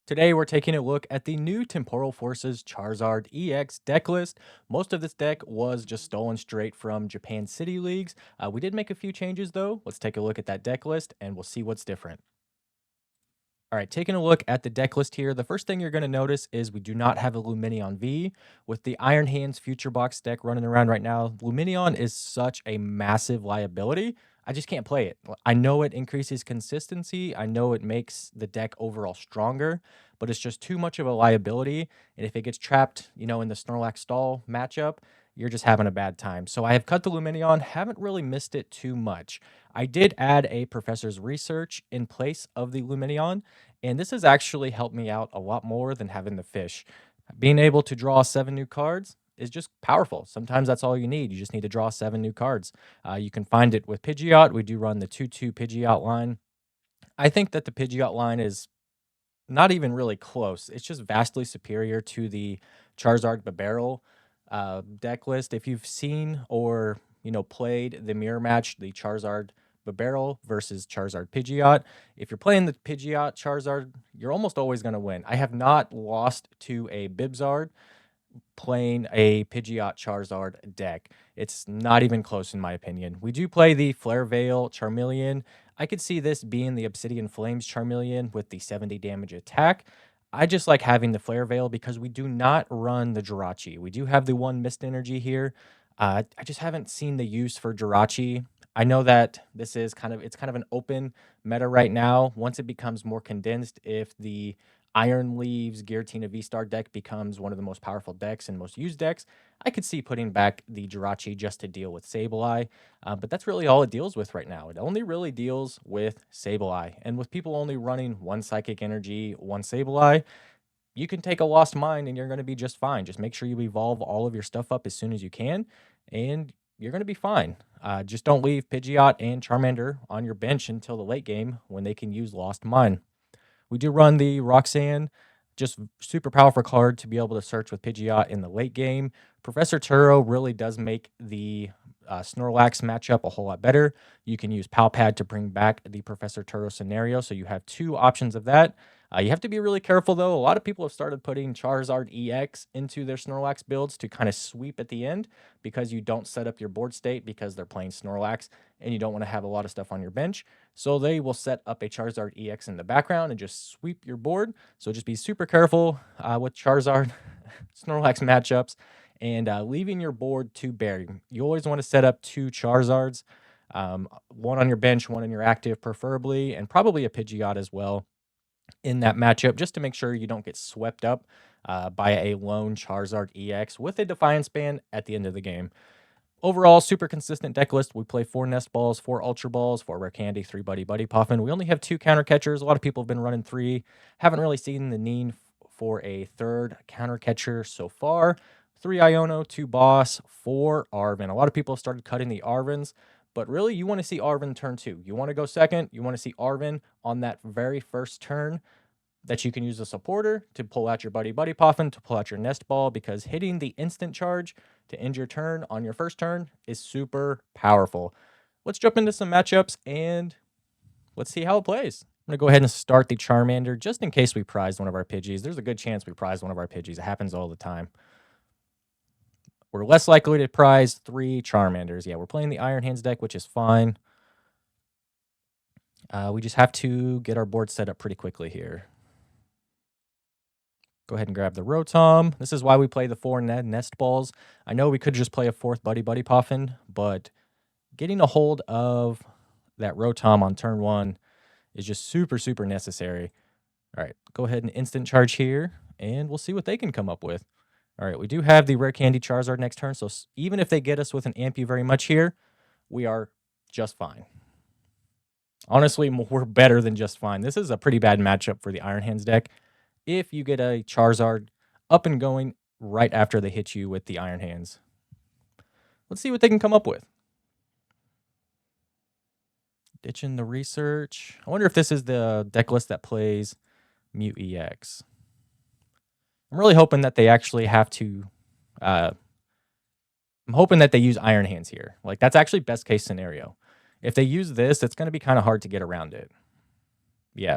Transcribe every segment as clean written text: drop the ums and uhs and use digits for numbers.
Today, we're taking a look at the new Temporal Forces Charizard EX deck list. Most of this deck was just stolen straight from Japan City Leagues. We did make a few changes though. Let's take a look at that deck list and we'll see what's different. All right, taking a look at the deck list here, the first thing you're going to notice is we do not have a Luminion V. With the Iron Hands Future Box deck running around right now, Luminion is such a massive liability. I just can't play it. I know it increases consistency. I know it makes the deck overall stronger, but it's just too much of a liability. And if it gets trapped, in the Snorlax stall matchup, you're just having a bad time. So I have cut the Luminion, haven't really missed it too much. I did add a Professor's Research in place of the Luminion, and this has actually helped me out a lot more than having the fish. Being able to draw 7 new cards is just powerful. Sometimes that's all you need. You just need to draw 7 new cards. You can find it with Pidgeot. We do run the 2-2 Pidgeot line. I think that the Pidgeot line is not even really close. It's just vastly superior to the Charizard Barrel deck list. If you've seen or played the mirror match, the Charizard Barrel versus Charizard Pidgeot, if you're playing the Pidgeot Charizard, you're almost always going to win. I have not lost to a Bibzard playing a Pidgeot Charizard deck. It's not even close in my opinion. We do play the Flare Veil Charmeleon. I could see this being the Obsidian Flames Charmeleon with the 70 damage attack. I just like having the Flare Veil because we do not run the Jirachi. We do have the one Mist Energy here. I just haven't seen the use for Jirachi. I know that this is it's kind of an open meta right now. Once it becomes more condensed, if the Iron Leaves Giratina V-Star deck becomes one of the most powerful decks and most used decks, I could see putting back the Jirachi just to deal with Sableye. But that's really all it deals with right now. It only really deals with Sableye. And with people only running one Psychic Energy, one Sableye, you can take a Lost Mine and you're going to be just fine. Just make sure you evolve all of your stuff up as soon as you can, and you're going to be fine. Just don't leave Pidgeot and Charmander on your bench until the late game when they can use Lost Mine. We do run the Roxanne, just super powerful card to be able to search with Pidgeot in the late game. Professor Turo really does make the Snorlax matchup a whole lot better. You can use Palpad to bring back the Professor Turo scenario, so you have two options of that. You have to be really careful, though. A lot of people have started putting Charizard EX into their Snorlax builds to kind of sweep at the end because you don't set up your board state because they're playing Snorlax and you don't want to have a lot of stuff on your bench. So they will set up a Charizard EX in the background and just sweep your board. So just be super careful with Charizard Snorlax matchups and leaving your board too bare. You always want to set up 2 Charizards, one on your bench, one in your active preferably, and probably a Pidgeot as well in that matchup just to make sure you don't get swept up by a lone Charizard EX with a Defiance Band at the end of the game. Overall, super consistent deck list. We play 4 Nest Balls, 4 Ultra Balls, 4 Rare Candy, 3 Buddy Puffin. We only have 2 counter catchers. A lot of people have been running 3. Haven't really seen the need for a third counter catcher so far. 3 Iono, 2 Boss, 4 Arven. A lot of people have started cutting the Arvens, but really you want to see Arven turn 2. You want to go second. You want to see Arven on that very first turn that you can use a supporter to pull out your Buddy Puffin, to pull out your Nest Ball, because hitting the instant charge to end your turn on your first turn is super powerful. Let's jump into some matchups and let's see how it plays. I'm going to go ahead and start the Charmander just in case we prized one of our Pidgeys. There's a good chance we prized one of our Pidgeys. It happens all the time. We're less likely to prize 3 Charmanders. Yeah, we're playing the Iron Hands deck, which is fine. We just have to get our board set up pretty quickly here. Go ahead and grab the Rotom. This is why we play the 4 Nest Balls. I know we could just play a 4th Buddy Puffin, but getting a hold of that Rotom on turn 1 is just super, super necessary. All right, go ahead and instant charge here, and we'll see what they can come up with. All right, we do have the Rare Candy Charizard next turn, so even if they get us with an Ampu very much here, we are just fine. Honestly, we're better than just fine. This is a pretty bad matchup for the Iron Hands deck if you get a Charizard up and going right after they hit you with the Iron Hands. Let's see what they can come up with. Ditching the research. I wonder if this is the deck list that plays Mute EX. I'm really hoping that they actually have to... I'm hoping that they use Iron Hands here. Like, that's actually best case scenario. If they use this, it's going to be kind of hard to get around it. Yeah.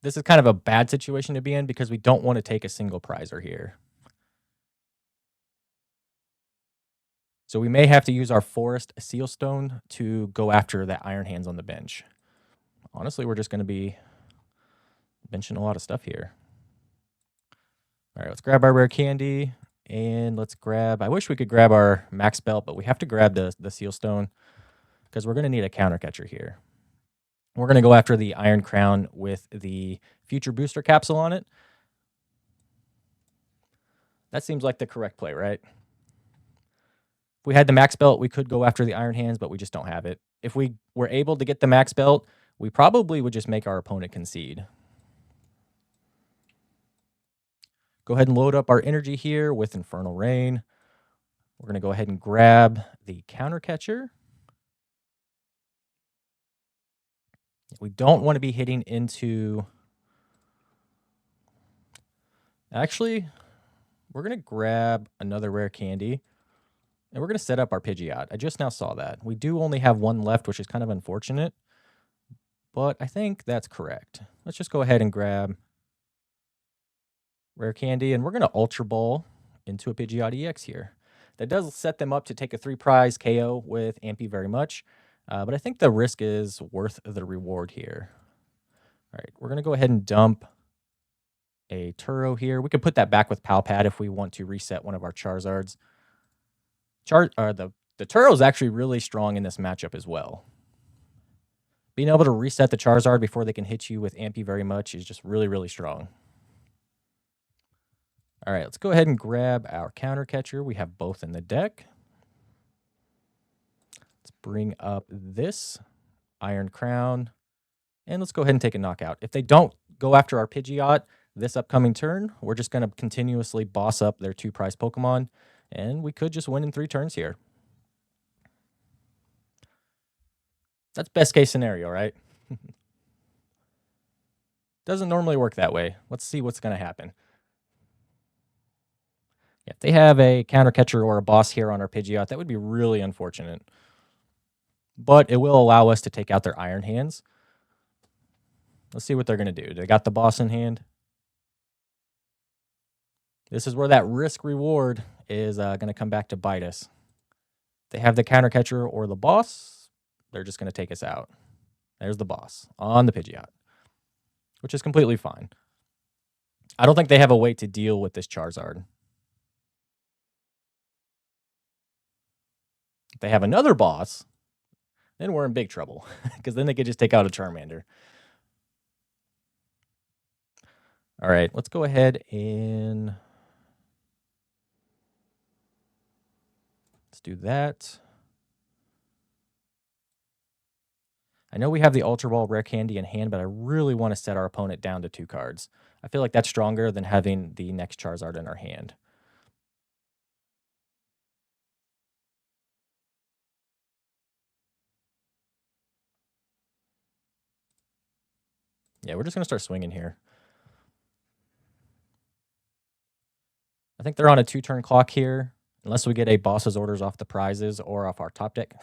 This is kind of a bad situation to be in because we don't want to take a single prizer here. So we may have to use our Forest Sealstone to go after that Iron Hands on the bench. Honestly, we're just going to be benching a lot of stuff here. All right, let's grab our rare candy, and let's grab... I wish we could grab our max belt, but we have to grab the Sealstone because we're going to need a counter catcher here. We're going to go after the Iron Crown with the Future Booster Capsule on it. That seems like the correct play, right? If we had the max belt, we could go after the Iron Hands, but we just don't have it. If we were able to get the max belt, we probably would just make our opponent concede. Go ahead and load up our energy here with Infernal Rain. We're going to go ahead and grab the counter catcher. We don't want to be hitting into... Actually, we're going to grab another rare candy, and we're going to set up our Pidgeot. I just now saw that. We do only have one left, which is kind of unfortunate, but I think that's correct. Let's just go ahead and grab rare candy, and we're going to Ultra Ball into a Pidgeot EX here. That does set them up to take a 3-prize KO with Ampy very much, but I think the risk is worth the reward here. All right, we're going to go ahead and dump a Turo here. We could put that back with Pal Pad if we want to reset one of our Charizards. The Turo is actually really strong in this matchup as well. Being able to reset the Charizard before they can hit you with Ampy very much is just really, really strong. All right, let's go ahead and grab our counter catcher. We have both in the deck. Let's bring up this Iron Crown, and let's go ahead and take a knockout. If they don't go after our Pidgeot this upcoming turn, we're just going to continuously boss up their 2-prize Pokemon, and we could just win in 3 turns here. That's best case scenario, right? Doesn't normally work that way. Let's see what's going to happen. Yeah, if they have a counter catcher or a boss here on our Pidgeot, that would be really unfortunate. But it will allow us to take out their Iron Hands. Let's see what they're going to do. They got the boss in hand. This is where that risk reward is going to come back to bite us. They have the counter catcher or the boss, they're just going to take us out. There's the boss on the Pidgeot, which is completely fine. I don't think they have a way to deal with this Charizard. If they have another boss, then we're in big trouble, because then they could just take out a Charmander. All right, let's go ahead and let's do that. I know we have the Ultra Ball Rare Candy in hand, but I really want to set our opponent down to 2 cards. I feel like that's stronger than having the next Charizard in our hand. Yeah, we're just going to start swinging here. I think they're on a 2-turn clock here, unless we get a boss's orders off the prizes or off our top deck.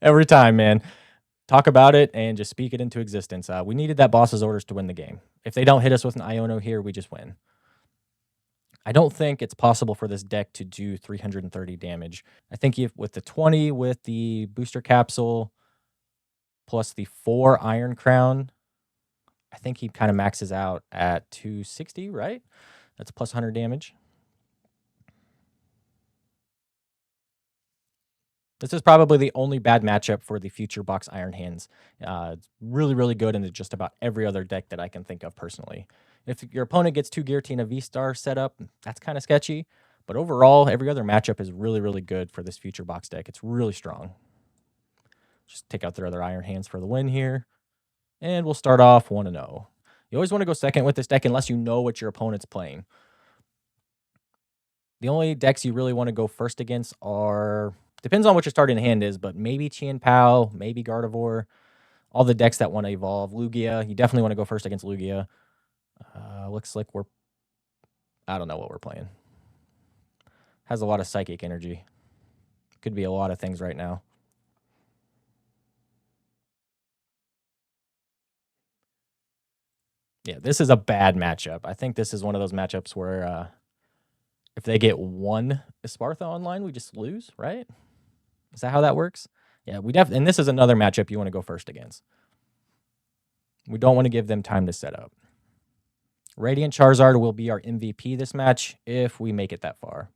Every time, man. Talk about it and just speak it into existence. We needed that boss's orders to win the game. If they don't hit us with an Iono here, we just win. I don't think it's possible for this deck to do 330 damage. I think if with the 20 with the booster capsule plus the 4 Iron Crown, I think he kind of maxes out at 260, right? That's plus 100 damage. This is probably the only bad matchup for the Future Box Iron Hands. It's really, really good in just about every other deck that I can think of personally. If your opponent gets 2 Giratina V-Star set up, that's kind of sketchy. But overall, every other matchup is really, really good for this Future Box deck. It's really strong. Just take out their other Iron Hands for the win here. And we'll start off 1-0. You always want to go second with this deck unless you know what your opponent's playing. The only decks you really want to go first against are... Depends on what your starting hand is, but maybe Chien-Pao, maybe Gardevoir. All the decks that want to evolve. Lugia, you definitely want to go first against Lugia. Looks like we're... I don't know what we're playing. Has a lot of psychic energy. Could be a lot of things right now. Yeah, this is a bad matchup. I think this is one of those matchups where if they get one Espartha online, we just lose, right? Is that how that works? Yeah, and this is another matchup you want to go first against. We don't want to give them time to set up. Radiant Charizard will be our MVP this match if we make it that far.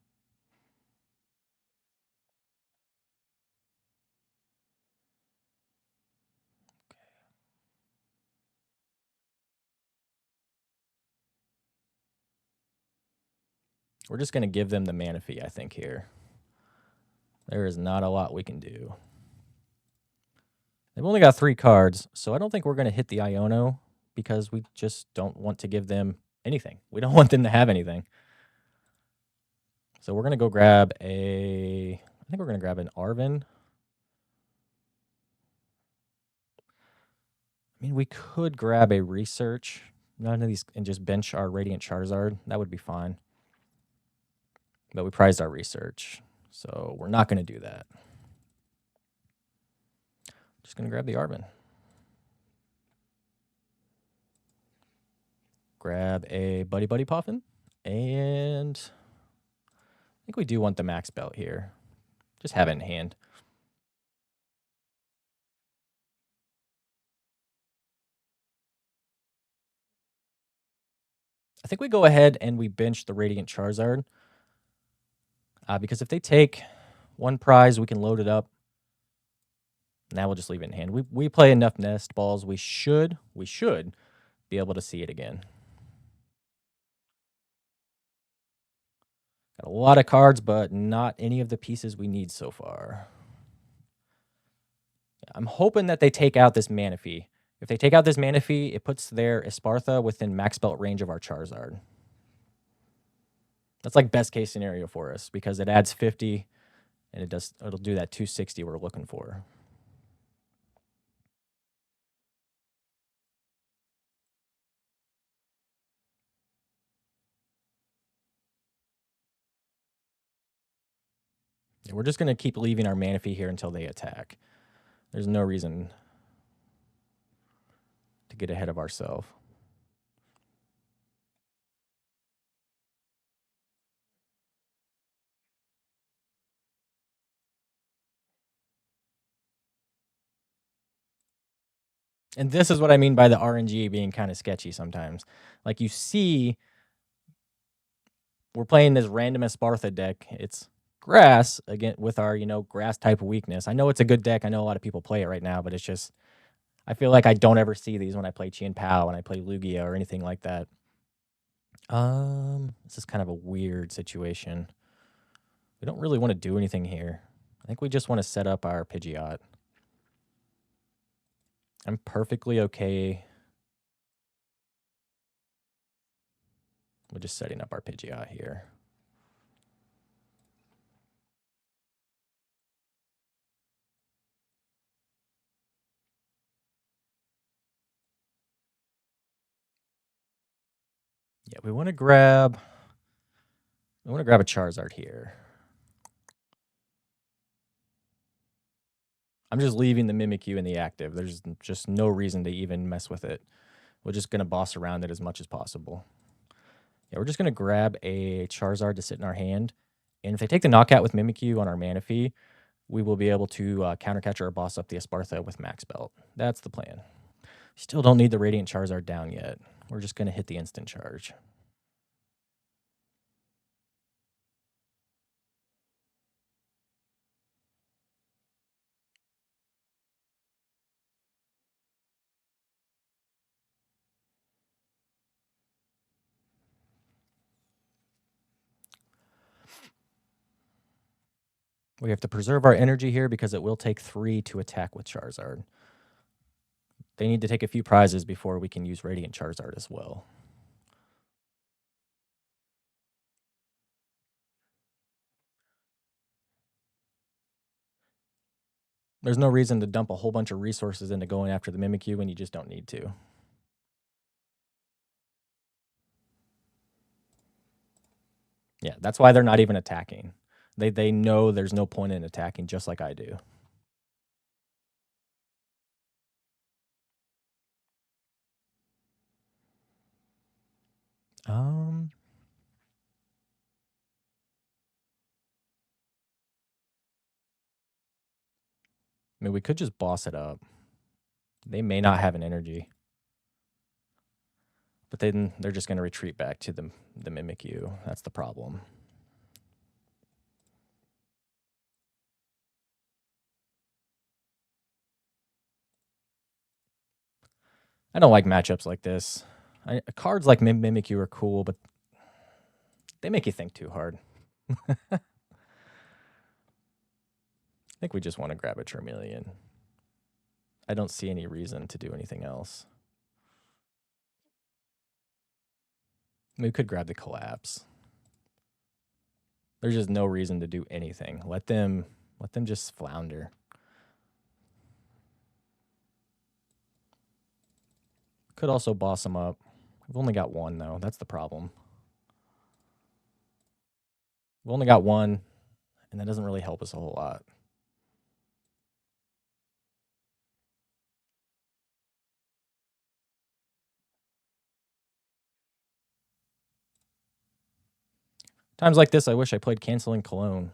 We're just going to give them the Manaphy, I think, here. There is not a lot we can do. They've only got 3 cards, so I don't think we're going to hit the Iono because we just don't want to give them anything. We don't want them to have anything. So we're going to go grab I think we're going to grab an Arven. I mean, we could grab a Research. None of these, and just bench our Radiant Charizard. That would be fine. But we prized our Research, so we're not going to do that. Just going to grab the Arven. Grab a Buddy Buddy Poffin. And I think we do want the max belt here. Just have it in hand. I think we go ahead and we bench the Radiant Charizard. Because if they take one prize, we can load it up. Now we'll just leave it in hand. We play enough nest balls. We should be able to see it again. Got a lot of cards, but not any of the pieces we need so far. I'm hoping that they take out this Manaphy. If they take out this Manaphy, it puts their Espartha within max belt range of our Charizard. That's like best case scenario for us because it adds 50 and it'll do that 260 we're looking for. Yeah, we're just going to keep leaving our Manaphy here until they attack. There's no reason to get ahead of ourselves. And this is what I mean by the RNG being kind of sketchy sometimes. Like you see, we're playing this random Espartha deck. It's grass again with our, grass type weakness. I know it's a good deck. I know a lot of people play it right now, but it's just I feel like I don't ever see these when I play Chien Pao, when I play Lugia or anything like that. This is kind of a weird situation. We don't really want to do anything here. I think we just want to set up our Pidgeot. I'm perfectly okay with just setting up our Pidgeot here. Yeah, we want to grab a Charizard here. I'm just leaving the Mimikyu in the active. There's just no reason to even mess with it. We're just going to boss around it as much as possible. Yeah, we're just going to grab a Charizard to sit in our hand. And if they take the knockout with Mimikyu on our Manaphy, we will be able to countercatcher or boss up the Espartha with Max Belt. That's the plan. Still don't need the Radiant Charizard down yet. We're just going to hit the instant charge. We have to preserve our energy here because it will take 3 to attack with Charizard. They need to take a few prizes before we can use Radiant Charizard as well. There's no reason to dump a whole bunch of resources into going after the Mimikyu when you just don't need to. Yeah, that's why they're not even attacking. They know there's no point in attacking, just like I do. Um, I mean, we could just boss it up. They may not have an energy, but then they're just going to retreat back to the Mimikyu. That's the problem. I don't like matchups like this. Cards like Mimikyu are cool, but they make you think too hard. I think we just want to grab a Charmeleon. I don't see any reason to do anything else. I mean, we could grab the Collapse. There's just no reason to do anything. Let them just flounder. Could also boss them up. We've only got one though. That's the problem. We've only got one, and that doesn't really help us a whole lot. Times like this, I wish I played Canceling Cologne.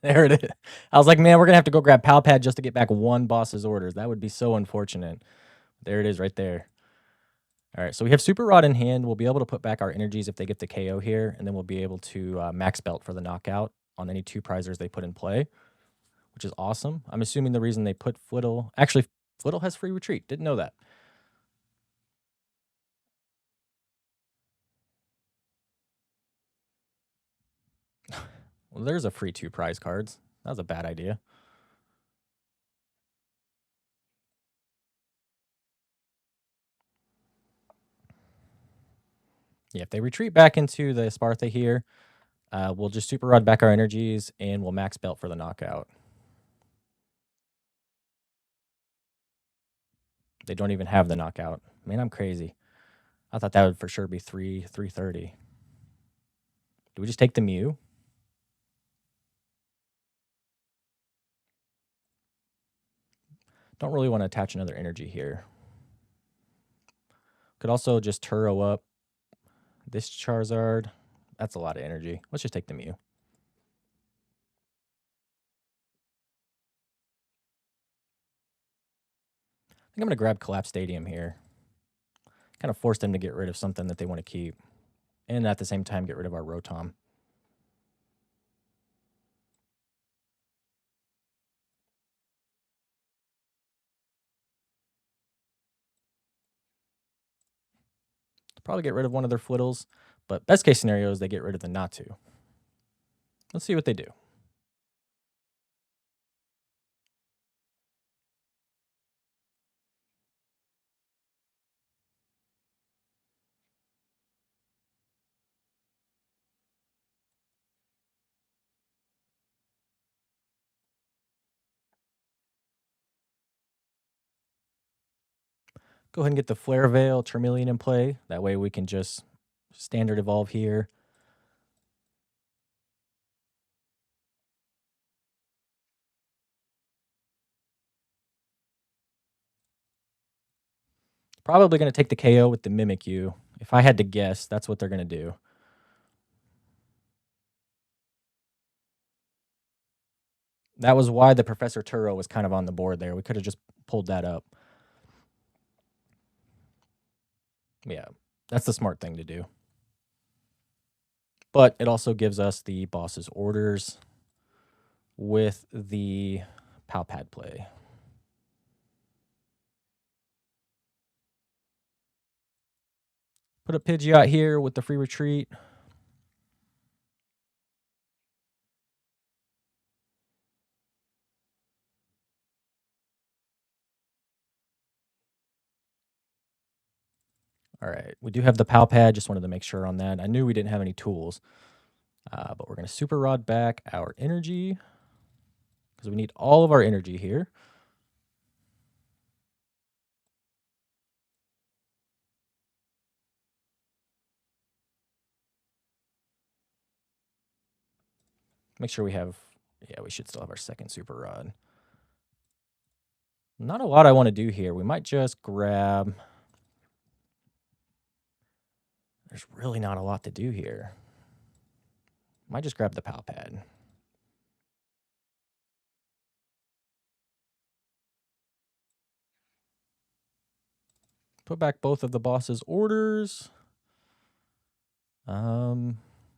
There it is. I was like, man, we're gonna have to go grab Palpad just to get back one boss's orders. That would be so unfortunate. There it is right there. All right, so we have Super Rod in hand. We'll be able to put back our energies if they get the KO here, and then we'll be able to max belt for the knockout on any two prizers they put in play, which is awesome. I'm assuming the reason they put Flittle... Actually, Flittle has free retreat. Didn't know that. Well, there's a free 2 prize cards. That was a bad idea. Yeah, if they retreat back into the Spartha here, we'll just Super Rod back our energies, and we'll max belt for the knockout. They don't even have the knockout. Man, I'm crazy. I thought that would for sure be 330. Do we just take the Mew? Don't really want to attach another energy here. Could also just Turo up this Charizard. That's a lot of energy. Let's just take the Mew. I think I'm going to grab Collapse Stadium here. Kind of force them to get rid of something that they want to keep. And at the same time, get rid of our Rotom. Probably get rid of one of their Flittles. But best case scenario is they get rid of the Natu. Let's see what they do. Go ahead and get the Flare Veil Charmeleon in play. That way we can just standard evolve here. Probably going to take the KO with the Mimikyu. If I had to guess, that's what they're going to do. That was why the Professor Turo was kind of on the board there. We could have just pulled that up. Yeah, that's the smart thing to do. But it also gives us the boss's orders with the Palpad play. Put a Pidgeot here with the free retreat. All right, we do have the PAL pad. Just wanted to make sure on that. I knew we didn't have any tools, but we're going to super rod back our energy because we need all of our energy here. Make sure we have, yeah, we should still have our second super rod. Not a lot I want to do here. We might just grab, there's really not a lot to do here. Might just grab the PAL pad. Put back both of the boss's orders. We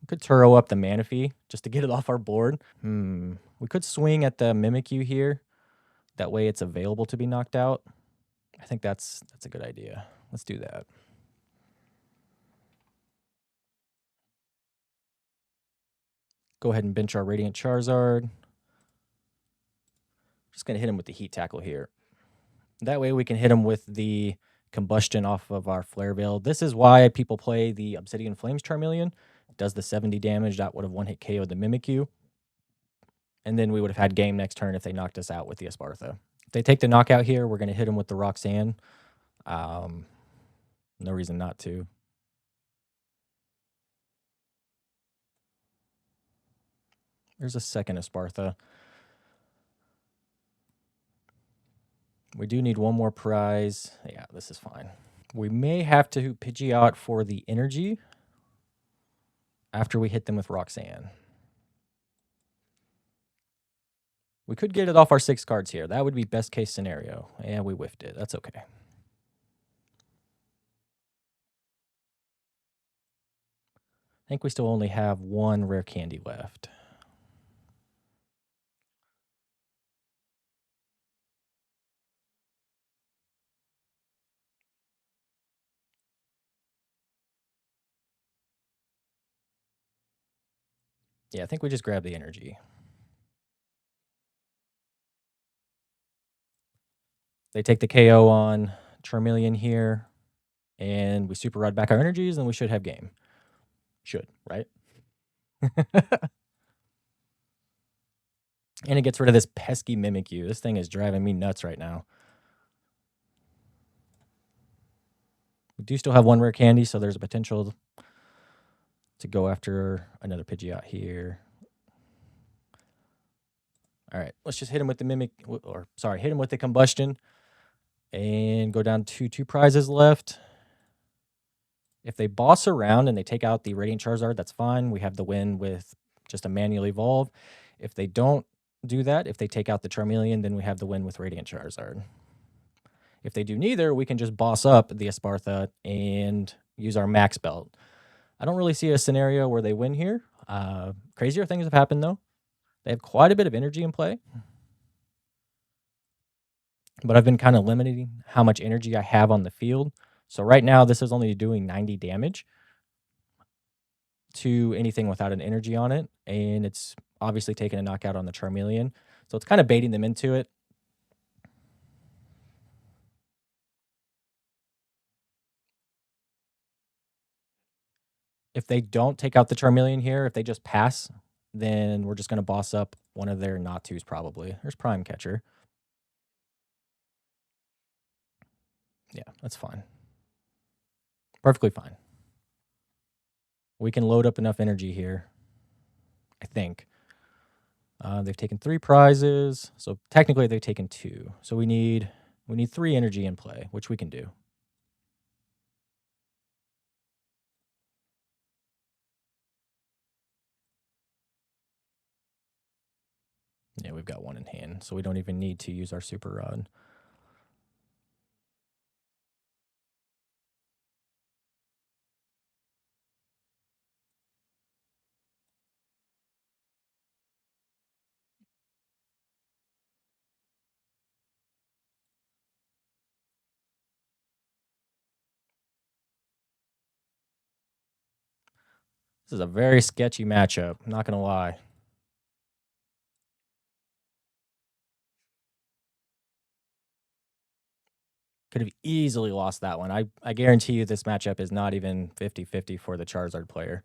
could Turo up the Manaphy just to get it off our board. We could swing at the Mimikyu here. That way it's available to be knocked out. I think that's a good idea. Let's do that. Go ahead and bench our Radiant Charizard. Just going to hit him with the Heat Tackle here. That way we can hit him with the combustion off of our Flare Veil. This is why people play the Obsidian Flames Charmeleon. It does the 70 damage. That would have one-hit KO'd the Mimikyu. And then we would have had game next turn if they knocked us out with the Espartha. If they take the knockout here, we're going to hit them with the Roxanne. No reason not to. There's a second Espartha. We do need one more prize. Yeah, this is fine. We may have to Pidgeot for the energy after we hit them with Roxanne. We could get it off our 6 cards here. That would be best case scenario. And we whiffed it. That's okay. I think we still only have one rare candy left. Yeah, I think we just grab the energy. They take the KO on Charmeleon here, and we super rod back our energies, and we should have game. Should, right? And it gets rid of this pesky Mimikyu. This thing is driving me nuts right now. We do still have one rare candy, so there's a potential to go after another Pidgeot here. All right, let's just hit him with the hit him with the combustion and go down to 2 prizes left. If they boss around and they take out the Radiant Charizard, that's fine. We have the win with just a manual evolve. If they don't do that, if they take out the Charmeleon, then we have the win with Radiant Charizard. If they do neither, we can just boss up the Espartha and use our max belt. I don't really see a scenario where they win here. Crazier things have happened, though. They have quite a bit of energy in play. But I've been kind of limiting how much energy I have on the field. So right now, this is only doing 90 damage to anything without an energy on it. And it's obviously taking a knockout on the Charmeleon. So it's kind of baiting them into it. If they don't take out the Charmeleon here, if they just pass, then we're just going to boss up one of their not twos probably. There's Prime Catcher. Yeah, that's fine. Perfectly fine. We can load up enough energy here, I think. They've taken 3 prizes, so technically they've taken 2. So we need 3 energy in play, which we can do. Yeah, we've got 1 in hand, so we don't even need to use our super rod. This is a very sketchy matchup, I'm not gonna lie. Could have easily lost that one. I guarantee you this matchup is not even 50-50 for the Charizard player.